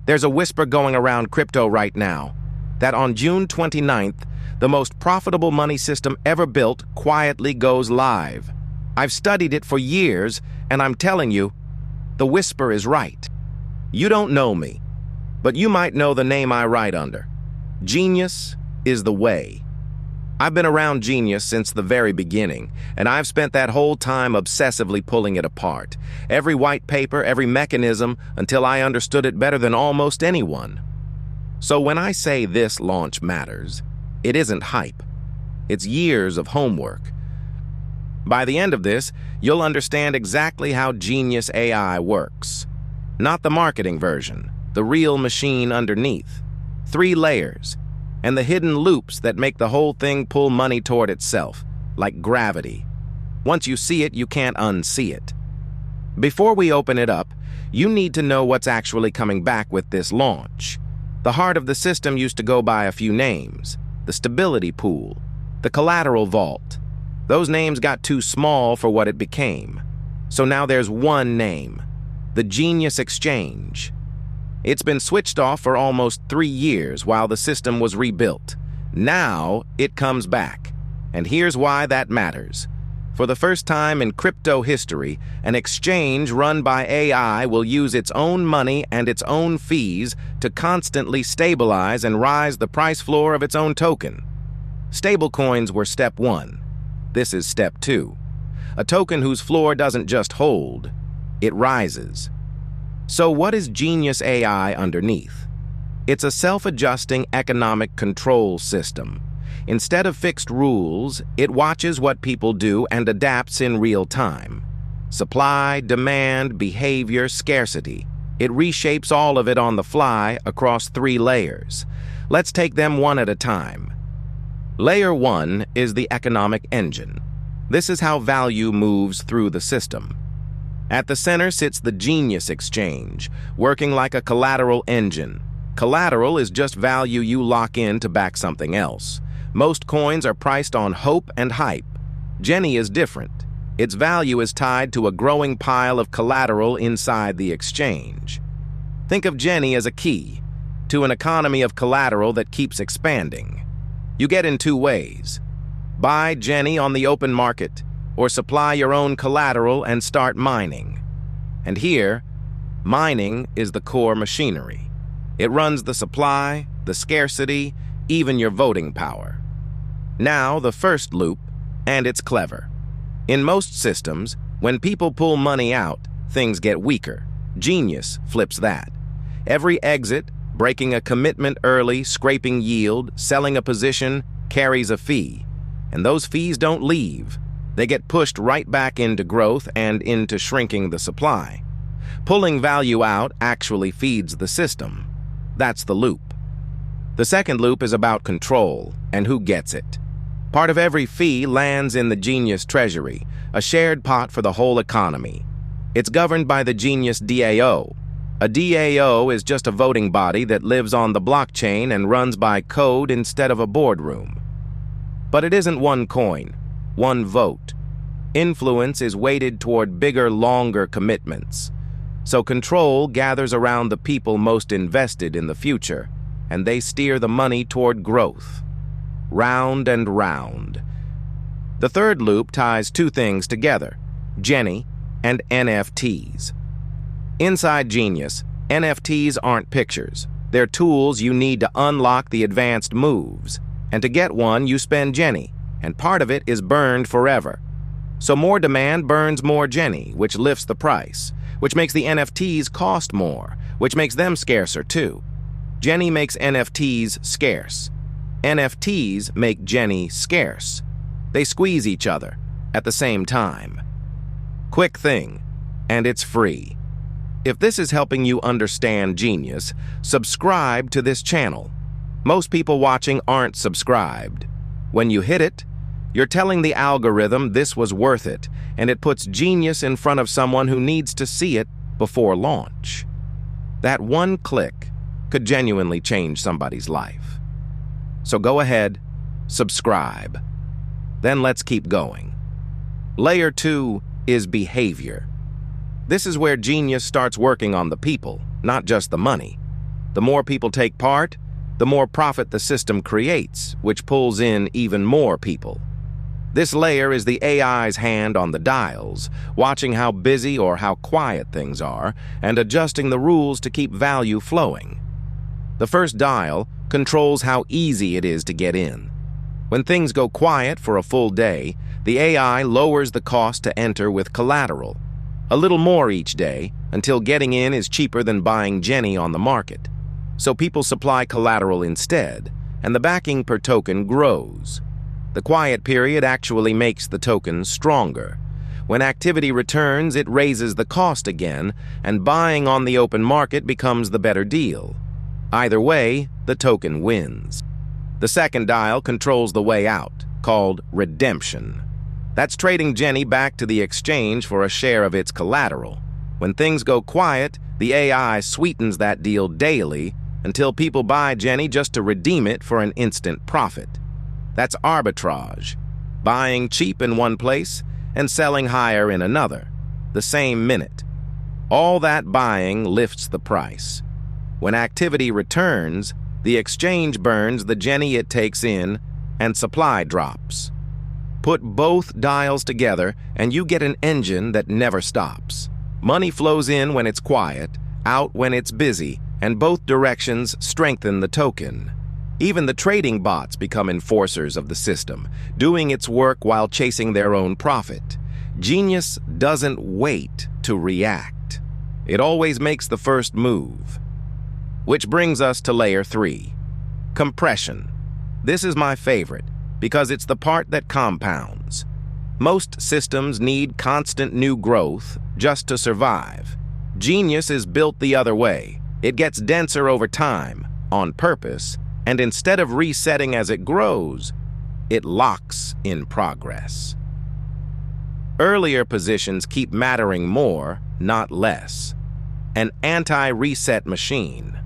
There's a whisper going around crypto right now that on June 29th, the most profitable money system ever built quietly goes live. I've studied it for years, and I'm telling you, the whisper is right. You don't know me, but you might know the name I write under. Genius is the way. I've been around genius since the very beginning, and I've spent that whole time obsessively pulling it apart. Every white paper, every mechanism, until I understood it better than almost anyone. So when I say this launch matters, it isn't hype. It's years of homework. By the end of this, you'll understand exactly how Genius AI works. Not the marketing version, the real machine underneath. 3 layers, and the hidden loops that make the whole thing pull money toward itself, like gravity. Once you see it, you can't unsee it. Before we open it up, you need to know what's actually coming back with this launch. The heart of the system used to go by a few names: the stability pool, the collateral vault. Those names got too small for what it became. So now there's one name: the Genius Exchange. It's been switched off for almost 3 years while the system was rebuilt. Now it comes back. And here's why that matters. For the first time in crypto history, an exchange run by AI will use its own money and its own fees to constantly stabilize and rise the price floor of its own token. Stablecoins were step 1. This is step 2. A token whose floor doesn't just hold, it rises. So what is Genius AI underneath? It's a self-adjusting economic control system. Instead of fixed rules, it watches what people do and adapts in real time. Supply, demand, behavior, scarcity. It reshapes all of it on the fly across 3 layers. Let's take them one at a time. Layer 1 is the economic engine. This is how value moves through the system. At the center sits the Genius Exchange, working like a collateral engine. Collateral is just value you lock in to back something else. Most coins are priced on hope and hype. GENI is different. Its value is tied to a growing pile of collateral inside the exchange. Think of GENI as a key to an economy of collateral that keeps expanding. You get in 2 ways. Buy GENI on the open market, or supply your own collateral and start mining. And here, mining is the core machinery. It runs the supply, the scarcity, even your voting power. Now, the first loop, and it's clever. In most systems, when people pull money out, things get weaker. Genius flips that. Every exit, breaking a commitment early, scraping yield, selling a position, carries a fee. And those fees don't leave. They get pushed right back into growth and into shrinking the supply. Pulling value out actually feeds the system. That's the loop. The second loop is about control and who gets it. Part of every fee lands in the Genius Treasury, a shared pot for the whole economy. It's governed by the Genius DAO. A DAO is just a voting body that lives on the blockchain and runs by code instead of a boardroom. But it isn't one coin, one vote. Influence is weighted toward bigger, longer commitments. So control gathers around the people most invested in the future, and they steer the money toward growth. Round and round. The third loop ties 2 things together: GENI and NFTs. Inside Genius, NFTs aren't pictures. They're tools you need to unlock the advanced moves. And to get one, you spend GENI, and part of it is burned forever. So more demand burns more GENI, which lifts the price, which makes the NFTs cost more, which makes them scarcer too. GENI makes NFTs scarce. NFTs make GENI scarce. They squeeze each other at the same time. Quick thing, and it's free. If this is helping you understand Genius, subscribe to this channel. Most people watching aren't subscribed. When you hit it, you're telling the algorithm this was worth it, and it puts Genius in front of someone who needs to see it before launch. That one click could genuinely change somebody's life. So go ahead, subscribe. Then let's keep going. Layer 2 is behavior. This is where Genius starts working on the people, not just the money. The more people take part, the more profit the system creates, which pulls in even more people. This layer is the AI's hand on the dials, watching how busy or how quiet things are, and adjusting the rules to keep value flowing. The first dial controls how easy it is to get in. When things go quiet for a full day, the AI lowers the cost to enter with collateral, a little more each day, until getting in is cheaper than buying GENI on the market. So people supply collateral instead, and the backing per token grows. The quiet period actually makes the token stronger. When activity returns, it raises the cost again, and buying on the open market becomes the better deal. Either way, the token wins. The second dial controls the way out, called redemption. That's trading GENI back to the exchange for a share of its collateral. When things go quiet, the AI sweetens that deal daily until people buy GENI just to redeem it for an instant profit. That's arbitrage, buying cheap in one place and selling higher in another, the same minute. All that buying lifts the price. When activity returns, the exchange burns the GENI it takes in, and supply drops. Put both dials together, and you get an engine that never stops. Money flows in when it's quiet, out when it's busy, and both directions strengthen the token. Even the trading bots become enforcers of the system, doing its work while chasing their own profit. Genius doesn't wait to react. It always makes the first move. Which brings us to layer 3, compression. This is my favorite because it's the part that compounds. Most systems need constant new growth just to survive. Genius is built the other way. It gets denser over time, on purpose, and instead of resetting as it grows, it locks in progress. Earlier positions keep mattering more, not less. An anti-reset machine.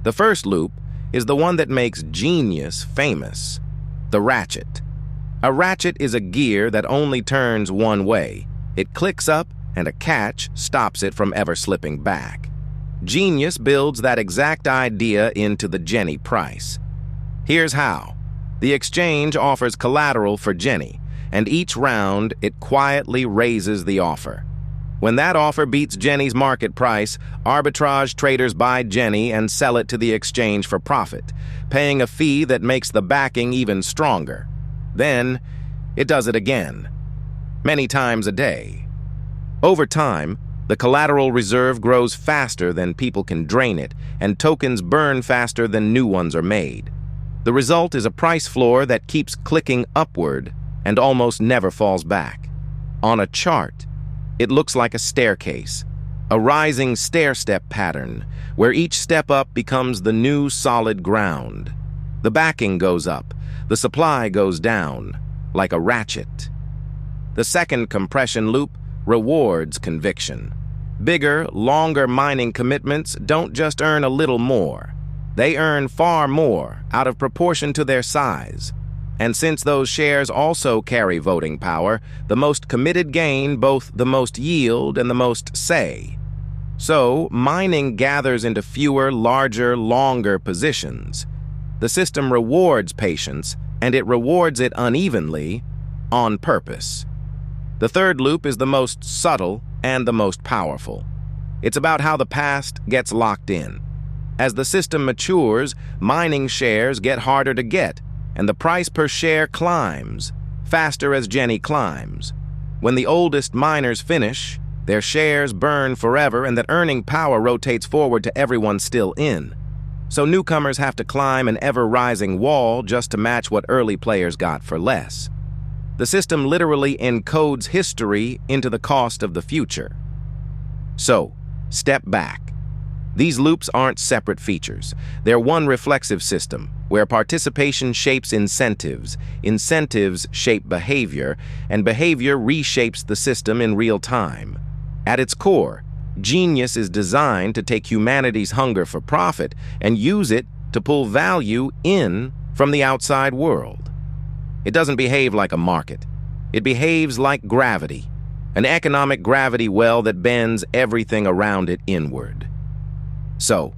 The first loop is the one that makes genius famous, the ratchet. A ratchet is a gear that only turns one way. It clicks up, and a catch stops it from ever slipping back. Genius builds that exact idea into the GENI price. Here's how. The exchange offers collateral for GENI, and each round it quietly raises the offer. When that offer beats GENI's market price, arbitrage traders buy GENI and sell it to the exchange for profit, paying a fee that makes the backing even stronger. Then, it does it again, many times a day. Over time, the collateral reserve grows faster than people can drain it, and tokens burn faster than new ones are made. The result is a price floor that keeps clicking upward and almost never falls back. On a chart, it looks like a staircase, a rising stair-step pattern, where each step up becomes the new solid ground. The backing goes up, the supply goes down, like a ratchet. The second compression loop rewards conviction. Bigger, longer mining commitments don't just earn a little more. They earn far more out of proportion to their size. And since those shares also carry voting power, the most committed gain both the most yield and the most say. So, mining gathers into fewer, larger, longer positions. The system rewards patience, and it rewards it unevenly, on purpose. The third loop is the most subtle and the most powerful. It's about how the past gets locked in. As the system matures, mining shares get harder to get, and the price per share climbs, faster as GENI climbs. When the oldest miners finish, their shares burn forever, and that earning power rotates forward to everyone still in. So newcomers have to climb an ever-rising wall just to match what early players got for less. The system literally encodes history into the cost of the future. So, step back. These loops aren't separate features. They're one reflexive system, where participation shapes incentives, incentives shape behavior, and behavior reshapes the system in real time. At its core, genius is designed to take humanity's hunger for profit and use it to pull value in from the outside world. It doesn't behave like a market. It behaves like gravity, an economic gravity well that bends everything around it inward. So,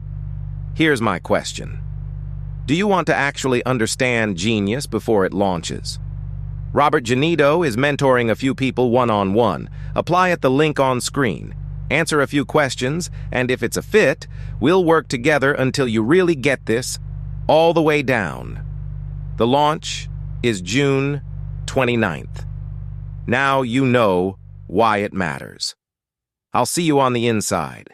Here's my question. Do you want to actually understand Genius before it launches? Robert Genito is mentoring a few people one-on-one. Apply at the link on screen. Answer a few questions, and if it's a fit, we'll work together until you really get this all the way down. The launch is June 29th. Now you know why it matters. I'll see you on the inside.